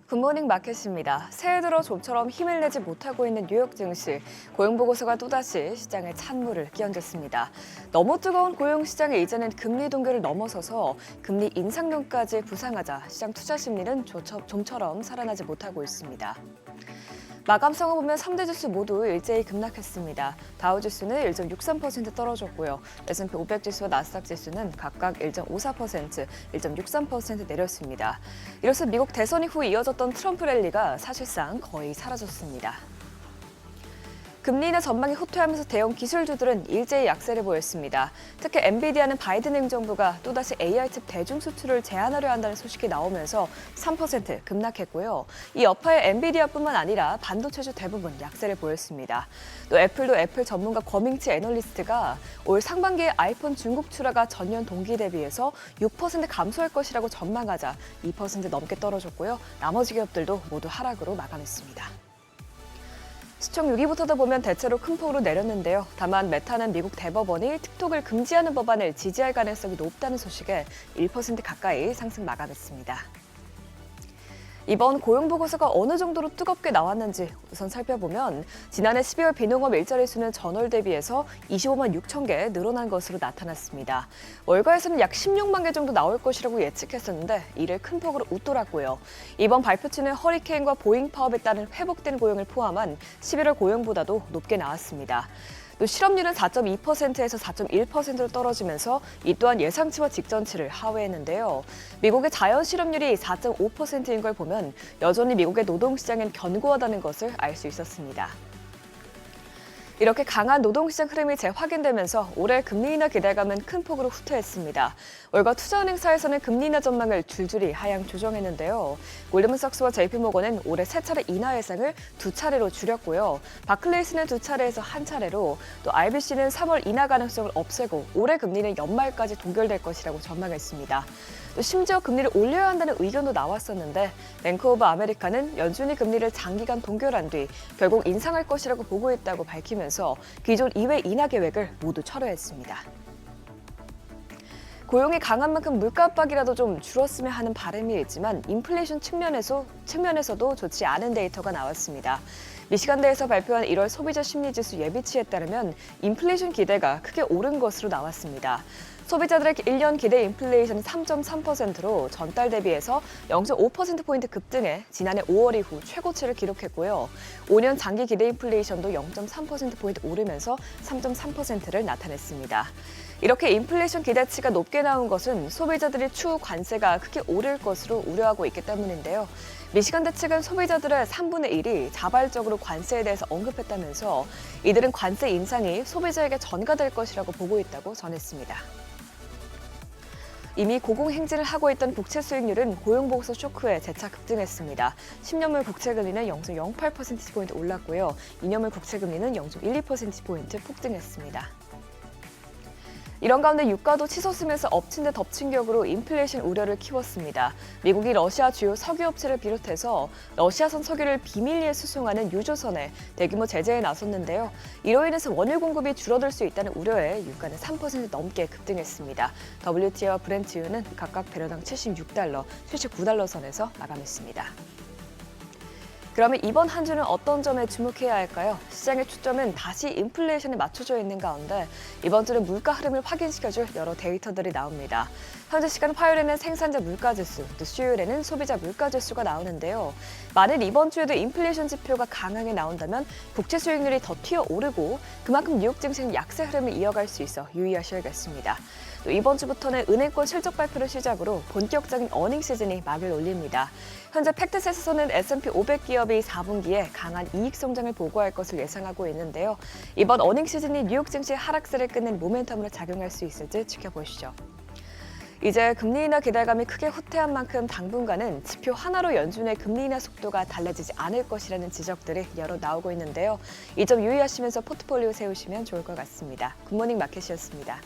굿모닝 마켓입니다. 새해 들어 좀처럼 힘을 내지 못하고 있는 뉴욕 증시. 고용 보고서가 또다시 시장에 찬물을 끼얹었습니다. 너무 뜨거운 고용 시장에 이제는 금리 동결을 넘어서서 금리 인상론까지 부상하자 시장 투자 심리는 좀처럼 살아나지 못하고 있습니다. 마감 상황 보면 3대 지수 모두 일제히 급락했습니다. 다우 지수는 1.63% 떨어졌고요. S&P 500 지수와 나스닥 지수는 각각 1.54%, 1.63% 내렸습니다. 이로써 미국 대선 이후 이어졌던 트럼프 랠리가 사실상 거의 사라졌습니다. 금리 인하 전망이 후퇴하면서 대형 기술주들은 일제히 약세를 보였습니다. 특히 엔비디아는 바이든 행정부가 또다시 AI칩 대중 수출을 제한하려 한다는 소식이 나오면서 3% 급락했고요. 이 여파에 엔비디아뿐만 아니라 반도체주 대부분 약세를 보였습니다. 또 애플도 애플 전문가 거밍치 애널리스트가 올 상반기에 아이폰 중국 출하가 전년 동기 대비해서 6% 감소할 것이라고 전망하자 2% 넘게 떨어졌고요. 나머지 기업들도 모두 하락으로 마감했습니다. 시총 6위부터도 보면 대체로 큰 폭으로 내렸는데요. 다만 메타는 미국 대법원이 틱톡을 금지하는 법안을 지지할 가능성이 높다는 소식에 1% 가까이 상승 마감했습니다. 이번 고용 보고서가 어느 정도로 뜨겁게 나왔는지 우선 살펴보면 지난해 12월 비농업 일자리 수는 전월 대비해서 25만 6천 개 늘어난 것으로 나타났습니다. 월가에서는 약 16만 개 정도 나올 것이라고 예측했었는데 이를 큰 폭으로 웃돌았고요. 이번 발표치는 허리케인과 보잉 파업에 따른 회복된 고용을 포함한 11월 고용보다도 높게 나왔습니다. 또 실업률은 4.2%에서 4.1%로 떨어지면서 이 또한 예상치와 직전치를 하회했는데요. 미국의 자연 실업률이 4.5%인 걸 보면 여전히 미국의 노동시장은 견고하다는 것을 알 수 있었습니다. 이렇게 강한 노동시장 흐름이 재확인되면서 올해 금리 인하 기대감은 큰 폭으로 후퇴했습니다. 월가 투자은행사에서는 금리 인하 전망을 줄줄이 하향 조정했는데요. 골드만삭스와 JP모건은 올해 3차례 인하 예상을 2차례로 줄였고요. 바클레이스는 2차례에서 1차례로, 또 RBC는 3월 인하 가능성을 없애고 올해 금리는 연말까지 동결될 것이라고 전망했습니다. 또 심지어 금리를 올려야 한다는 의견도 나왔었는데 뱅크 오브 아메리카는 연준이 금리를 장기간 동결한 뒤 결국 인상할 것이라고 보고 있다고 밝히면서 기존 2회 인하 계획을 모두 철회했습니다. 고용이 강한 만큼 물가 압박이라도 좀 줄었으면 하는 바람이 있지만 인플레이션 측면에서도 좋지 않은 데이터가 나왔습니다. 미시간대에서 발표한 1월 소비자 심리지수 예비치에 따르면 인플레이션 기대가 크게 오른 것으로 나왔습니다. 소비자들의 1년 기대 인플레이션은 3.3%로 전달 대비해서 0.5%포인트 급등해 지난해 5월 이후 최고치를 기록했고요. 5년 장기 기대 인플레이션도 0.3%포인트 오르면서 3.3%를 나타냈습니다. 이렇게 인플레이션 기대치가 높게 나온 것은 소비자들이 추후 관세가 크게 오를 것으로 우려하고 있기 때문인데요. 미시간대 측은 소비자들의 3분의 1이 자발적으로 관세에 대해서 언급했다면서 이들은 관세 인상이 소비자에게 전가될 것이라고 보고 있다고 전했습니다. 이미 고공행진을 하고 있던 국채 수익률은 고용보고서 쇼크에 재차 급등했습니다. 10년물 국채금리는 0.08%포인트 올랐고요. 2년물 국채금리는 0.12%포인트 폭등했습니다. 이런 가운데 유가도 치솟으면서 엎친 데 덮친 격으로 인플레이션 우려를 키웠습니다. 미국이 러시아 주요 석유업체를 비롯해서 러시아산 석유를 비밀리에 수송하는 유조선에 대규모 제재에 나섰는데요. 이로 인해서 원유 공급이 줄어들 수 있다는 우려에 유가는 3% 넘게 급등했습니다. WTI와 브렌트유는 각각 배럴당 76달러, 79달러 선에서 마감했습니다. 그러면 이번 한 주는 어떤 점에 주목해야 할까요? 시장의 초점은 다시 인플레이션에 맞춰져 있는 가운데 이번 주는 물가 흐름을 확인시켜줄 여러 데이터들이 나옵니다. 현재 시간 화요일에는 생산자 물가지수, 또 수요일에는 소비자 물가지수가 나오는데요. 만일 이번 주에도 인플레이션 지표가 강하게 나온다면 국채 수익률이 더 튀어오르고 그만큼 뉴욕 증시는 약세 흐름을 이어갈 수 있어 유의하셔야겠습니다. 또 이번 주부터는 은행권 실적 발표를 시작으로 본격적인 어닝 시즌이 막을 올립니다. 현재 팩트셋에서는 S&P 500 기업이 4분기에 강한 이익 성장을 보고할 것을 예상하고 있는데요. 이번 어닝 시즌이 뉴욕 증시 하락세를 끊는 모멘텀으로 작용할 수 있을지 지켜보시죠. 이제 금리 인하 기대감이 크게 후퇴한 만큼 당분간은 지표 하나로 연준의 금리 인하 속도가 달라지지 않을 것이라는 지적들이 여러 나오고 있는데요. 이 점 유의하시면서 포트폴리오 세우시면 좋을 것 같습니다. 굿모닝 마켓이었습니다.